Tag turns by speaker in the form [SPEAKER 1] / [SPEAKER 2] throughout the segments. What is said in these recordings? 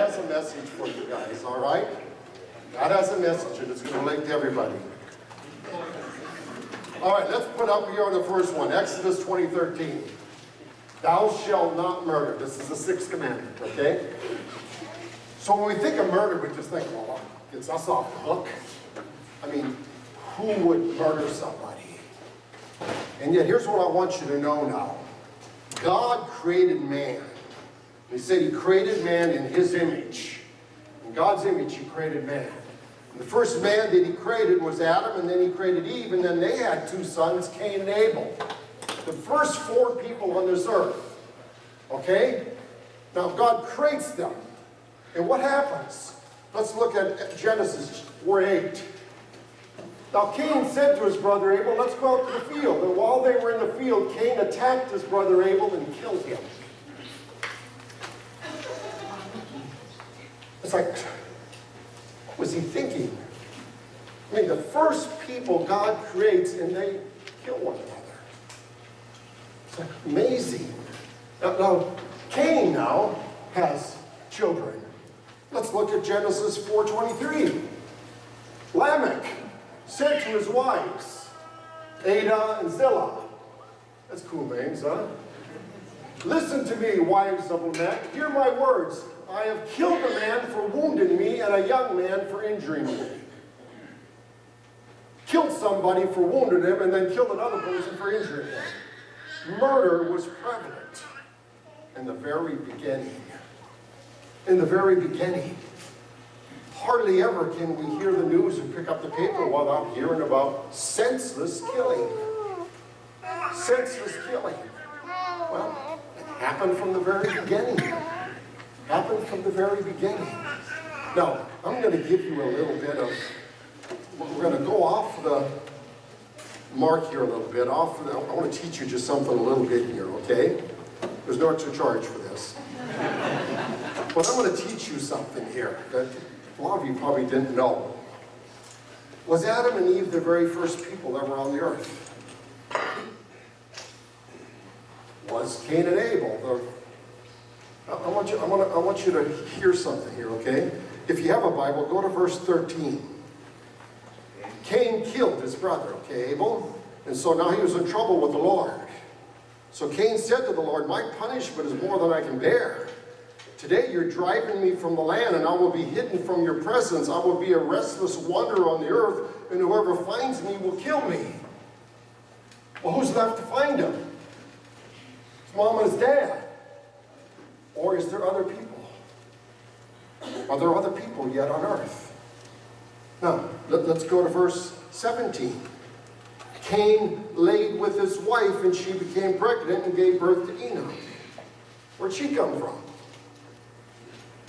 [SPEAKER 1] has a message for you guys, all right? God has a message, and it's going to relate to everybody. All right, let's put up here on the first one, Exodus 20:13. Thou shalt not murder. This is the sixth commandment, okay? So when we think of murder, we just think, well, it's us off the hook. I mean, who would murder somebody? And yet, here's what I want you to know now. God created man. He said he created man in his image. In God's image, he created man. And the first man that he created was Adam, and then he created Eve, and then they had two sons, Cain and Abel. The first four people on this earth. Okay? Now, God creates them. And what happens? Let's look at Genesis 4:8. Now Cain said to his brother Abel, let's go out to the field. And while they were in the field, Cain attacked his brother Abel and killed him. It's like, what was he thinking? I mean, the first people God creates and they kill one another. It's like amazing. Now Cain now has children. Let's look at Genesis 4:23. Lamech said to his wives, Ada and Zillah. That's cool names, huh? Listen to me, wives of Lamech. Hear my words. I have killed a man for wounding me and a young man for injuring me. Killed somebody for wounding him and then killed another person for injuring him. Murder was prevalent in the very beginning. In the very beginning. Hardly ever can we hear the news and pick up the paper without hearing about senseless killing. Senseless killing. Well, it happened from the very beginning. Happened from the very beginning. Now, I'm going to give you a little bit of, we're going to go off the mark here a little bit. I want to teach you just something a little bit here, okay? There's no extra charge for this. But I'm going to teach you something here that a lot of you probably didn't know. Was Adam and Eve the very first people that were on the earth? Was Cain and Abel? I want you to hear something here, okay? If you have a Bible, go to verse 13. Cain killed his brother, okay, Abel? And so now he was in trouble with the Lord. So Cain said to the Lord, my punishment is more than I can bear. Today you're driving me from the land, and I will be hidden from your presence. I will be a restless wanderer on the earth, and whoever finds me will kill me. Well, who's left to find him? His mom and his dad. Or is there other people? Are there other people yet on earth? Now, let's go to verse 17. Cain laid with his wife, and she became pregnant and gave birth to Enoch. Where'd she come from?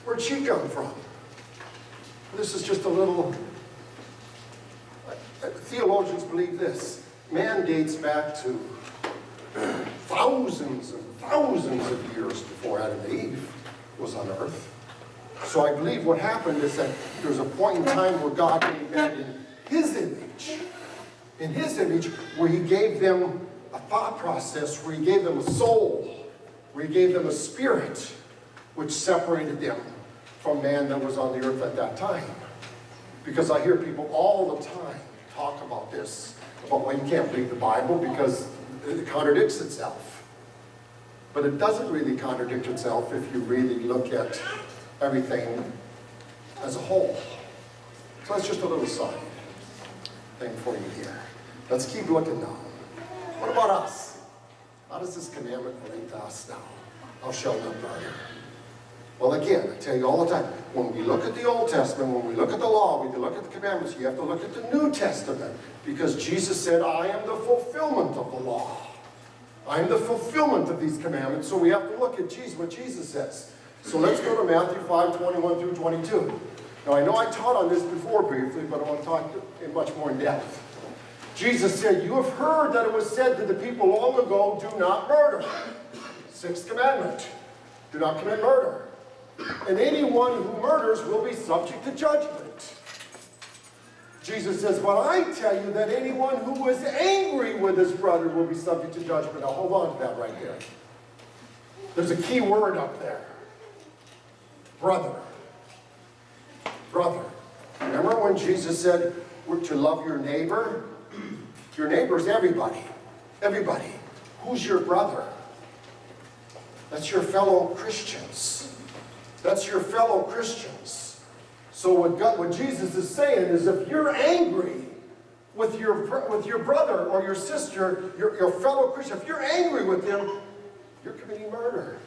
[SPEAKER 1] Where'd she come from? This is just a little... Theologians believe this. Man dates back to thousands and thousands of years before Adam and Eve was on earth. So I believe what happened is that there was a point in time where God made man in his image. In his image, where he gave them a thought process, where he gave them a soul, where he gave them a spirit, which separated them from man that was on the earth at that time. Because I hear people all the time talk about this, about why you can't believe the Bible because it contradicts itself. But it doesn't really contradict itself if you really look at everything as a whole. So that's just a little side thing for you here. Let's keep looking now. What about us? How does this commandment relate to us now? Thou shalt not murder. Well, again, I tell you all the time, when we look at the Old Testament, when we look at the law, when we look at the commandments, you have to look at the New Testament. Because Jesus said, I am the fulfillment of the law. I am the fulfillment of these commandments. So we have to look at Jesus, what Jesus says. So let's go to Matthew 5:21 through 22. Now, I know I taught on this before briefly, but I want to talk in much more in depth. Jesus said, you have heard that it was said to the people long ago, do not murder. Sixth commandment, do not commit murder. And anyone who murders will be subject to judgment. Jesus says, but I tell you that anyone who is angry with his brother will be subject to judgment. Now hold on to that right there. There's a key word up there. Brother. brother. Remember when Jesus said we're to love your neighbor? Your neighbor is everybody. Everybody. Who's your brother? That's your fellow Christians. That's your fellow Christians. So what Jesus is saying is, if you're angry with your brother or your sister, your fellow Christian, if you're angry with them, you're committing murder.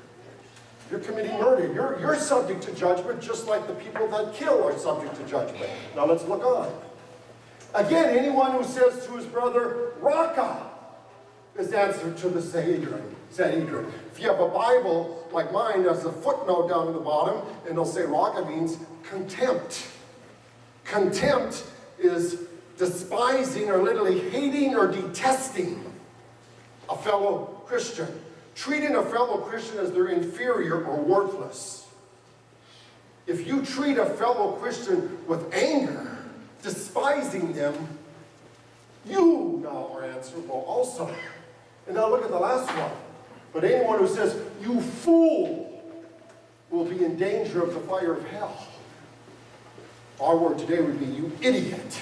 [SPEAKER 1] You're committing murder. You're subject to judgment just like the people that kill are subject to judgment. Now let's look on. Again, anyone who says to his brother, Raka, is answer to the Sanhedrin. If you have a Bible like mine, there's a footnote down at the bottom, and it'll say Raka means contempt. Contempt is despising or literally hating or detesting a fellow Christian. Treating a fellow Christian as they're inferior or worthless. If you treat a fellow Christian with anger, despising them, you now are answerable also. And now look at the last one. But anyone who says, you fool, will be in danger of the fire of hell. Our word today would be, you idiot.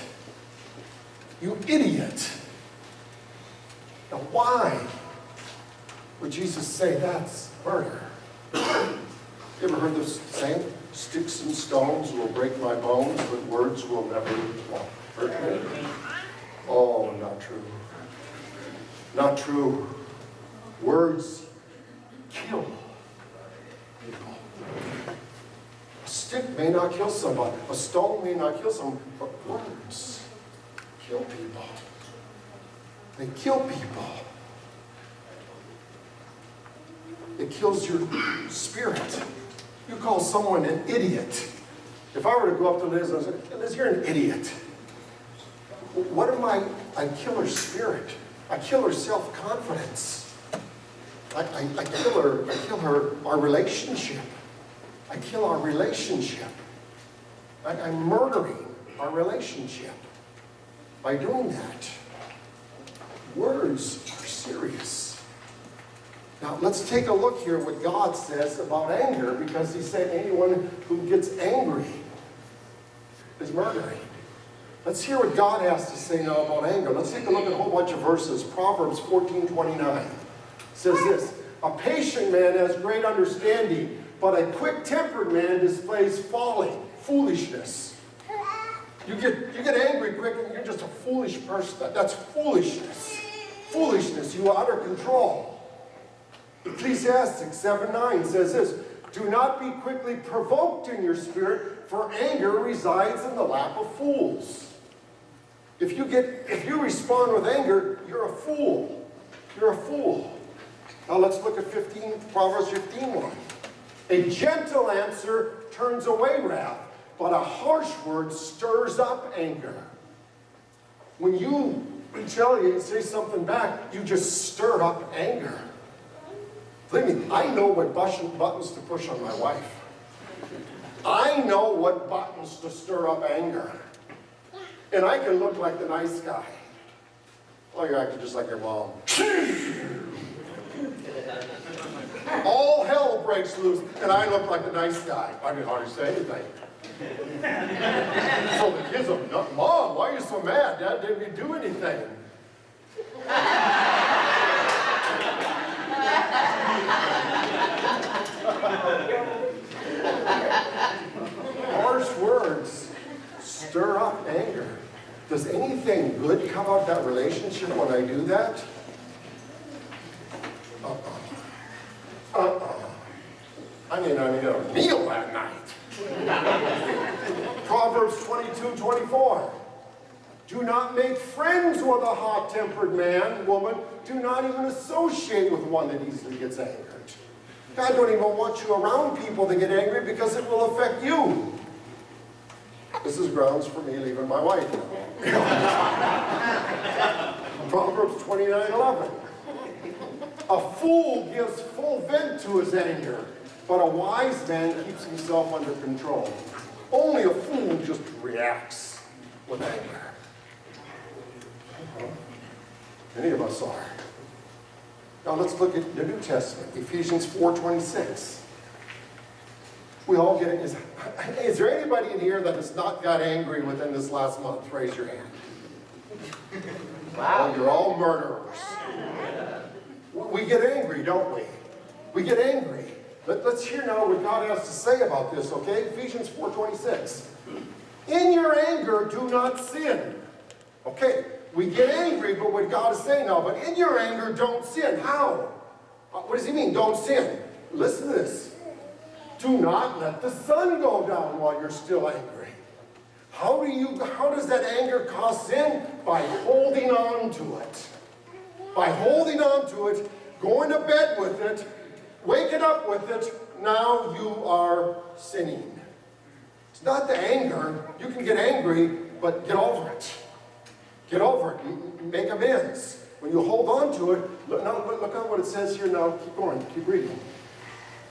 [SPEAKER 1] You idiot. Now why would Jesus say that's murder? You ever heard this saying? Sticks and stones will break my bones, but words will never hurt me. Oh, not true. Not true. Words kill people. A stick may not kill somebody. A stone may not kill someone, but words kill people. They kill people. It kills your spirit. You call someone an idiot. If I were to go up to Liz and say, Liz, you're an idiot. What am I? I kill her spirit. I kill her self-confidence. I kill her, our relationship. I kill our relationship. I'm murdering our relationship by doing that. Words are serious. Now, let's take a look here what God says about anger, because he said anyone who gets angry is murdering. Let's hear what God has to say now about anger. Let's take a look at a whole bunch of verses. Proverbs 14:29 says this, a patient man has great understanding, but a quick-tempered man displays folly, foolishness. You get angry quick and you're just a foolish person. That's foolishness. Foolishness, you are out of control. Ecclesiastes 7:9 says this, do not be quickly provoked in your spirit, for anger resides in the lap of fools. If you respond with anger, you're a fool. You're a fool. Now let's look at Proverbs 15:1. A gentle answer turns away wrath, but a harsh word stirs up anger. When you retaliate and say something back, you just stir up anger. Believe me, I know what buttons to push on my wife. I know what buttons to stir up anger. And I can look like the nice guy. Oh, you're acting just like your mom. All hell breaks loose, and I look like the nice guy. I can hardly say anything. So the kids are, Mom, why are you so mad? Dad didn't do anything. Harsh words stir up anger. Does anything good come out of that relationship when I do that? I may not need a meal that night. Proverbs 22:24. Do not make friends with a hot-tempered man, woman. Do not even associate with one that easily gets angered. God don't even want you around people that get angry because it will affect you. This is grounds for me leaving my wife. Proverbs 29:11. A fool gives full vent to his anger, but a wise man keeps himself under control. Only a fool just reacts with anger. Many of us are. Now let's look at the New Testament, Ephesians 4:26. We all get it. Is there anybody in here that has not got angry within this last month? Raise your hand. Wow. Oh, you're all murderers. We get angry, don't we? We get angry. Let's hear now what God has to say about this, okay? Ephesians 4:26. In your anger, do not sin. Okay, we get angry, but what God is saying now, but in your anger, don't sin. How? What does he mean, don't sin? Listen to this. Do not let the sun go down while you're still angry. How does that anger cause sin? By holding on to it. By holding on to it, going to bed with it, waking up with it, now you are sinning. It's not the anger. You can get angry, but get over it. Get over it. Make amends. When you hold on to it, look at what it says here now. Keep going. Keep reading.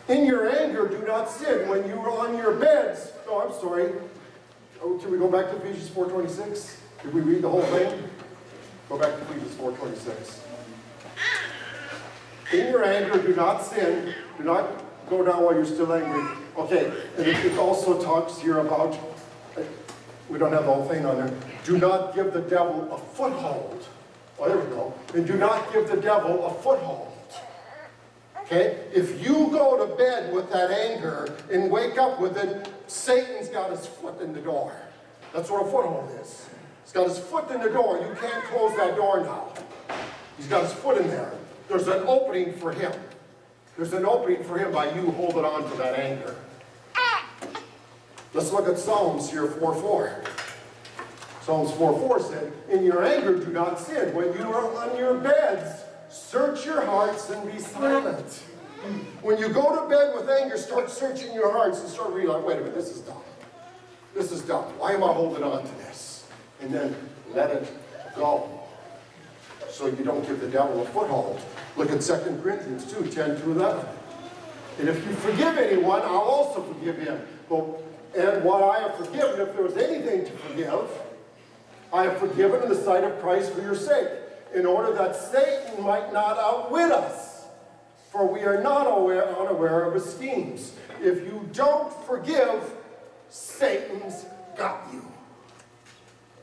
[SPEAKER 1] In your anger, do not sin. When you are on your beds. Oh, I'm sorry. Oh, can we go back to Ephesians 4:26? Did we read the whole thing? Go back to Ephesians 4:26. In your anger, do not sin. Do not go down while you're still angry. Okay, and it also talks here about, we don't have the whole thing on there. Do not give the devil a foothold. Oh, there we go. And do not give the devil a foothold. Okay? If you go to bed with that anger and wake up with it, Satan's got his foot in the door. That's what a foothold is. He's got his foot in the door. You can't close that door now. He's got his foot in there. There's an opening for him. There's an opening for him by you holding on to that anger. Let's look at Psalms here 4:4. Psalms 4:4 said, in your anger do not sin. When you are on your beds, search your hearts and be silent. When you go to bed with anger, start searching your hearts and start realizing, wait a minute, this is dumb. This is dumb. Why am I holding on to this? And then let it go. So you don't give the devil a foothold. Look at 2 Corinthians 2, 10-11. And if you forgive anyone, I'll also forgive him. Well, and what I have forgiven, if there was anything to forgive, I have forgiven in the sight of Christ for your sake, in order that Satan might not outwit us. For we are not unaware of his schemes. If you don't forgive, Satan's got you.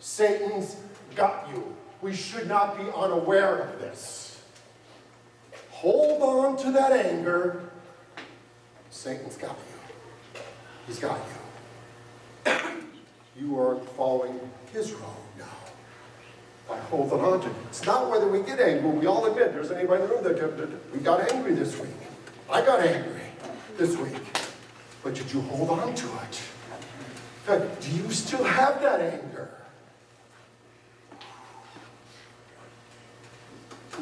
[SPEAKER 1] Satan's got you. We should not be unaware of this. Hold on to that anger. Satan's got you. He's got you. You are following his road now by holding on to it. It's not whether we get angry. We all admit, there's anybody in the room that we got angry this week. I got angry this week. But did you hold on to it? Do you still have that anger?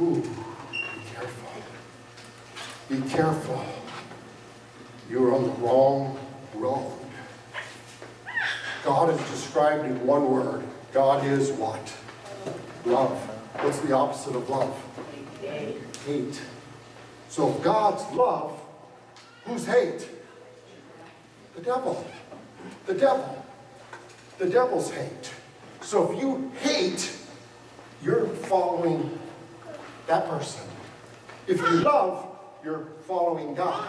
[SPEAKER 1] Ooh, be careful. Be careful. You're on the wrong road. God is described in one word. God is what? Love. What's the opposite of love? Hate. So if God's love, who's hate? The devil. The devil. The devil's hate. So if you hate, you're following that person. If you love, you're following God.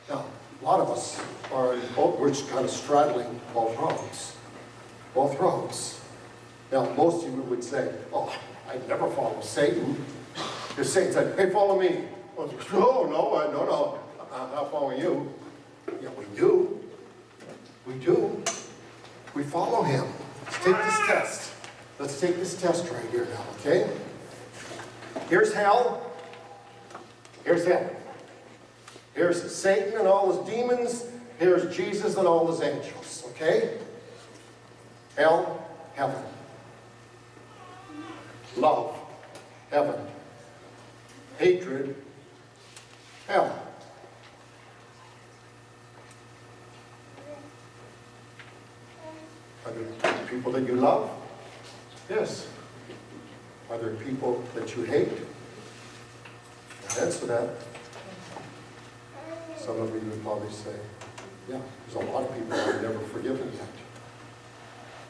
[SPEAKER 1] Now, a lot of us are in both, we're just kind of straddling both roads. Both roads. Now, most of you would say, oh, I'd never follow Satan. If Satan said, hey, follow me. Well, no, I'm not following you. Yeah, we do. We do. We follow him. Let's take this test. Let's take this test right here now, okay? Here's hell. Here's heaven. Here's Satan and all his demons. Here's Jesus and all his angels, okay? Hell, heaven. Love, heaven. Hatred, hell. Are there people that you love? Yes. Are there people that you hate? Answer that. Some of you would probably say, yeah, there's a lot of people I've never forgiven yet.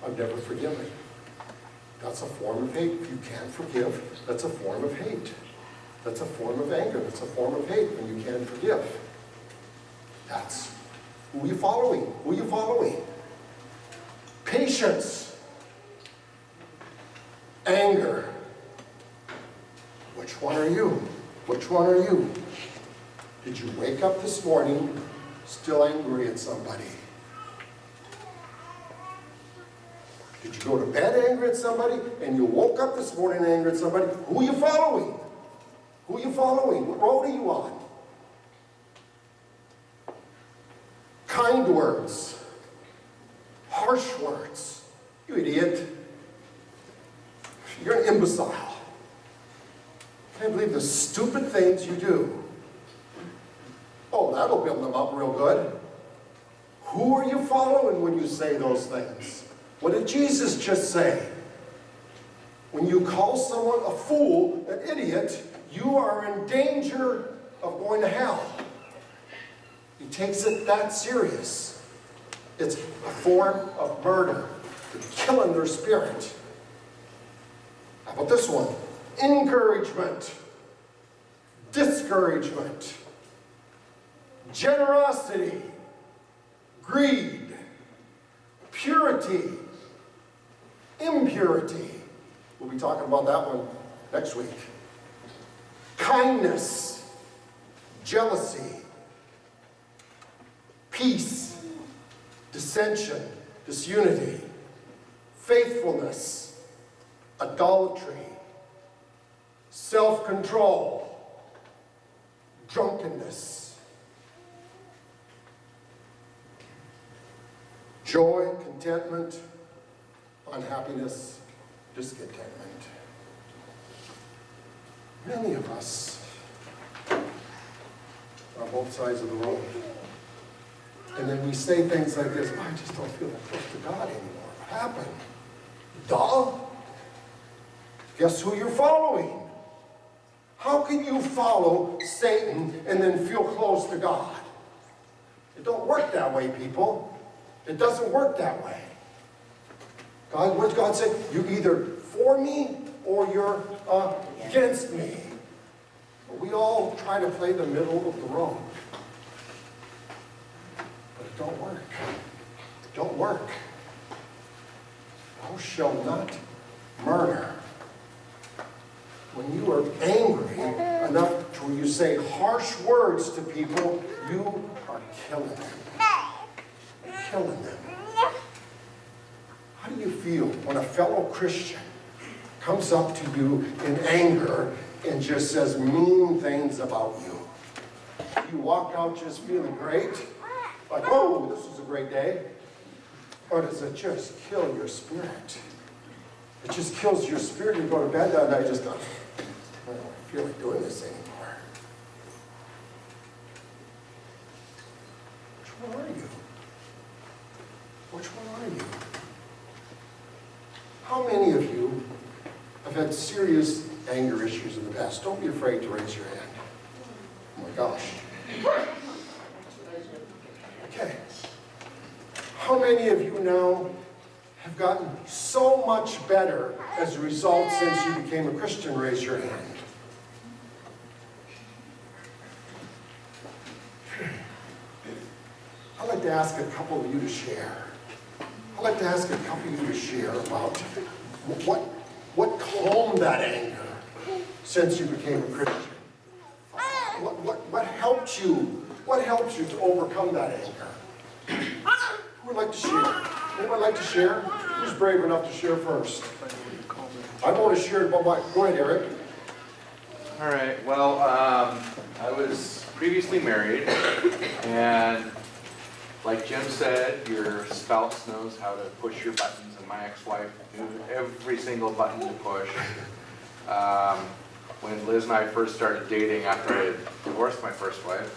[SPEAKER 1] I've never forgiven. That's a form of hate. If you can't forgive, that's a form of hate. That's a form of anger. That's a form of hate when you can't forgive. That's Who are you following? Who are you following? Patience. Anger. Which one are you? Which one are you? Did you wake up this morning still angry at somebody? Did you go to bed angry at somebody and you woke up this morning angry at somebody? Who are you following? Who are you following? What road are you on? Kind words. Harsh words. You idiot. You're an imbecile. I can't believe the stupid things you do. Oh, that'll build them up real good. Who are you following when you say those things? What did Jesus just say? When you call someone a fool, an idiot, you are in danger of going to hell. He takes it that serious. It's a form of murder. You're killing their spirit. How about this one? Encouragement. Discouragement. Generosity. Greed. Purity. Impurity. We'll be talking about that one next week. Kindness. Jealousy. Peace. Dissension. Disunity. Faithfulness. Idolatry. Self-control. Drunkenness. Joy, contentment, unhappiness, discontentment. Many of us are on both sides of the road. And then we say things like this, I just don't feel that close to God anymore. What happened? Duh. Guess who you're following? How can you follow Satan and then feel close to God? It don't work that way, people. It doesn't work that way. God, what does God say? You're either for me or you're against me. But we all try to play the middle of the road. But it don't work. It don't work. Thou shalt not murder. When you are angry enough to where you say harsh words to people, you are killing them. You're killing them. How do you feel when a fellow Christian comes up to you in anger and just says mean things about you? You walk out just feeling great? Like, oh, this was a great day? Or does it just kill your spirit? It just kills your spirit. You go to bed that night just going, I don't feel like doing this anymore. Which one are you? Which one are you? How many of you have had serious anger issues in the past? Don't be afraid to raise your hand. Oh my gosh. Okay. How many of you now have gotten so much better as a result since you became a Christian? Raise your hand. I'd like to ask a couple of you to share. I'd like to ask a couple of you to share about what calmed that anger since you became a Christian. What helped you? What helped you to overcome that anger? Who would like to share? Anyone like to share? Who's brave enough to share first? I want to share about my... Go ahead, Eric.
[SPEAKER 2] All right. Well, I was previously married, and like Jim said, your spouse knows how to push your buttons, and my ex-wife knew every single button to push. When Liz and I first started dating after I had divorced my first wife,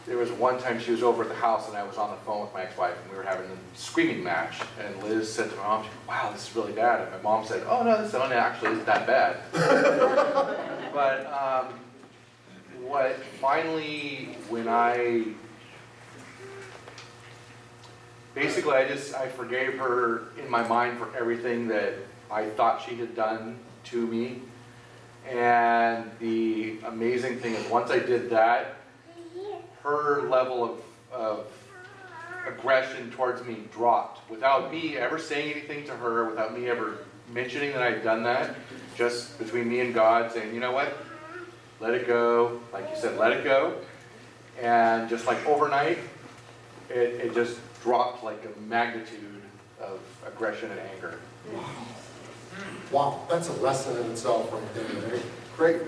[SPEAKER 2] there was one time she was over at the house and I was on the phone with my ex-wife and we were having a screaming match, and Liz said to my mom, wow, this is really bad. And my mom said, oh no, this one actually isn't that bad. But what finally, when basically I forgave her in my mind for everything that I thought she had done to me. And the amazing thing is once I did that, her level of aggression towards me dropped without me ever saying anything to her, without me ever mentioning that I'd done that, just between me and God saying, you know what, let it go, like you said, let it go. And just like overnight, it just dropped like a magnitude of aggression and anger.
[SPEAKER 1] Wow, that's a lesson in itself right there, right? Great.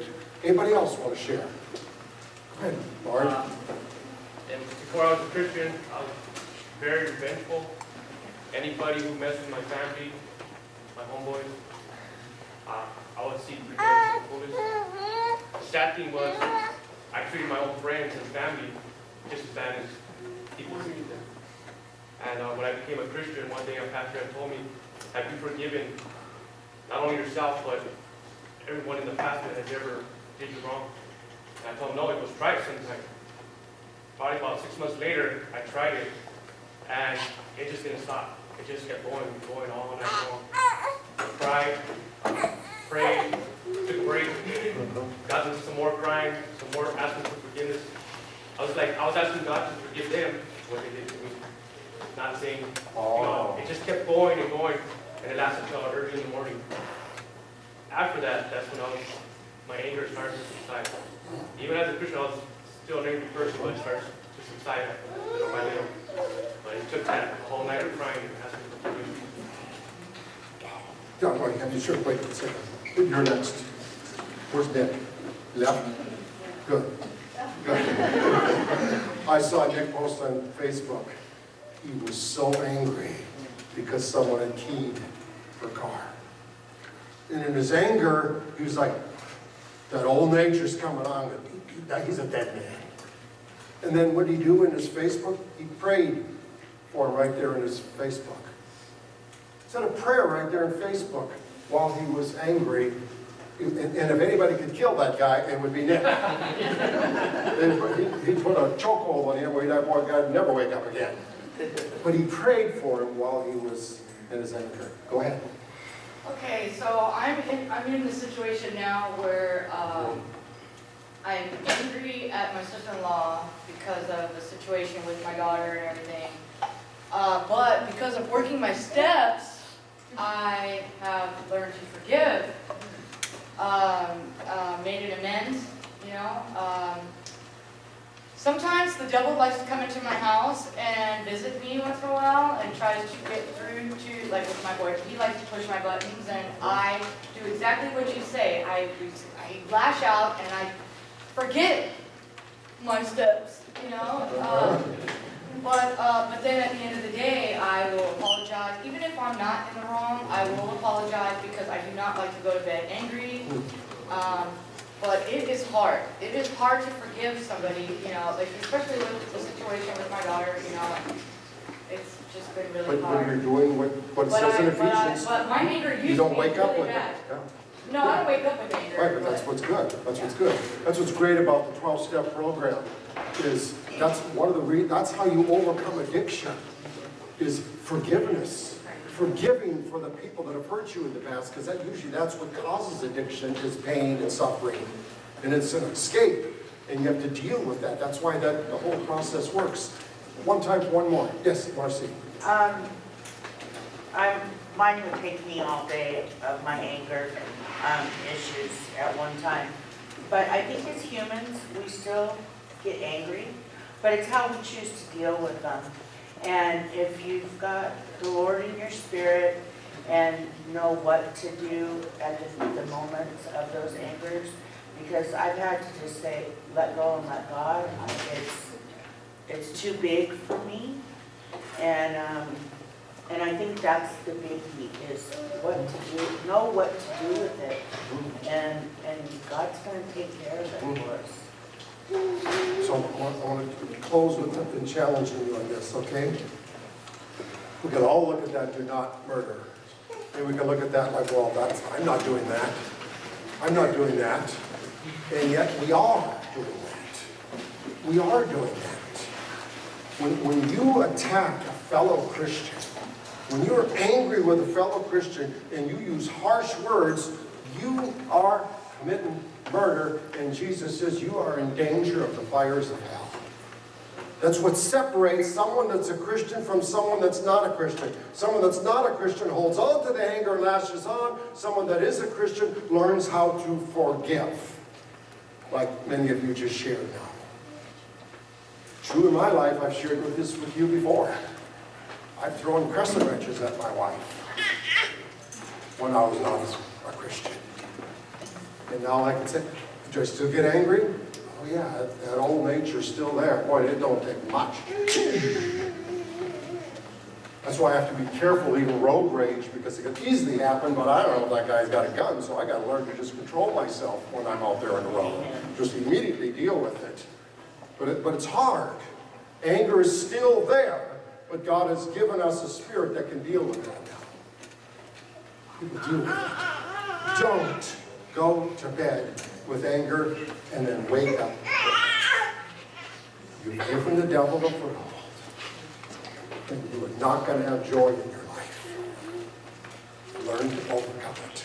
[SPEAKER 1] Anybody else want to share? Go ahead, Bart.
[SPEAKER 3] And before I was a Christian, I was very revengeful. Anybody who messed with my family, my homeboys, I would seek revenge for foolish. The sad thing was, I treated my own friends and family just as bad as people treated them. And when I became a Christian, one day a pastor had told me, have you forgiven not only yourself, but everyone in the past that has ever did you wrong? And I told him, no, it was tried sometime. Probably about 6 months later, I tried it, and it just didn't stop. It just kept going all night long. I cried, prayed, took a break, got into some more crying, some more asking for forgiveness. I was asking God to forgive them for what they did to me. Not saying, it just kept going and going, and it lasted until early in the morning. After that, that's when my anger started to subside. Even as a Christian, I was still an angry person, but it started to subside little by little. But it took that whole night of crying and asking for forgiveness.
[SPEAKER 1] John, wait, have you sure? Wait a second. You're next. Where's Nick? Left? Good. Good. I saw Nick post on Facebook. He was so angry because someone had keyed her car. And in his anger, he was like, that old nature's coming on. He's a dead man. And then what did he do in his Facebook? He prayed for him right there in his Facebook. He said a prayer right there in Facebook while he was angry. And if anybody could kill that guy, it would be Nick. He'd put a chokehold on him where that boy guy would never wake up again. But he prayed for him while he was in his anger. Go ahead.
[SPEAKER 4] Okay, so I'm in the situation now where I'm angry at my sister-in-law because of the situation with my daughter and everything. But because of working my steps, I have learned to forgive. Made an amends, you know. Sometimes the devil likes to come into my house and visit me once in a while and tries to get through to, like with my boyfriend, he likes to push my buttons, and I do exactly what you say. I lash out and I forget my steps, you know. But then at the end of the day, I will apologize. Even if I'm not in the wrong, I will apologize because I do not like to go to bed angry. But it is hard. It is hard to forgive somebody, you know, like especially with the situation with my daughter, you know. It's just been really hard.
[SPEAKER 1] But when you're doing what it says in Ephesians,
[SPEAKER 4] but my anger used
[SPEAKER 1] you don't
[SPEAKER 4] to be
[SPEAKER 1] wake up
[SPEAKER 4] really
[SPEAKER 1] with
[SPEAKER 4] bad.
[SPEAKER 1] it. Yeah.
[SPEAKER 4] No, I don't wake up with anger.
[SPEAKER 1] Right, but that's what's good. That's what's good. That's what's great about the 12-step program. Is that's one of the that's how you overcome addiction. Is forgiveness. Forgiving for the people that have hurt you in the past, because that's what causes addiction, is pain and suffering. And it's an escape, and you have to deal with that. That's why the whole process works. One more. Yes, Marcy.
[SPEAKER 5] Mine would take me all day of my anger issues at one time. But I think as humans, we still get angry, but it's how we choose to deal with them. And if you've got the Lord in your spirit and know what to do at the moments of those angers, because I've had to just say, let go and let God. It's too big for me. And I think that's the biggie, is what to do, know what to do with it. And God's going to take care of it for us.
[SPEAKER 1] So I want to close with and challenging you on this, okay? We can all look at that, do not murder. And we can look at that like, well, I'm not doing that. I'm not doing that. And yet we are doing that. We are doing that. When you attack a fellow Christian, when you're angry with a fellow Christian and you use harsh words, you are committing murder, and Jesus says you are in danger of the fires of hell. That's what separates someone that's a Christian from someone that's not a Christian. Someone that's not a Christian holds on to the anger and lashes on. Someone that is a Christian learns how to forgive, like many of you just shared now. True in my life, I've shared this with you before. I've thrown crescent wrenches at my wife when I was not a Christian. And now I can say, do I still get angry? Oh yeah, that old nature's still there. Boy, it don't take much. That's why I have to be careful, even road rage, because it can easily happen, but I don't know if that guy's got a gun, so I got to learn to just control myself when I'm out there on the road. Just immediately deal with it. But it's hard. Anger is still there, but God has given us a spirit that can deal with that now. People deal with it. Don't go to bed with anger and then wake up. You've given the devil the foothold. And you are not going to have joy in your life. Learn to overcome it.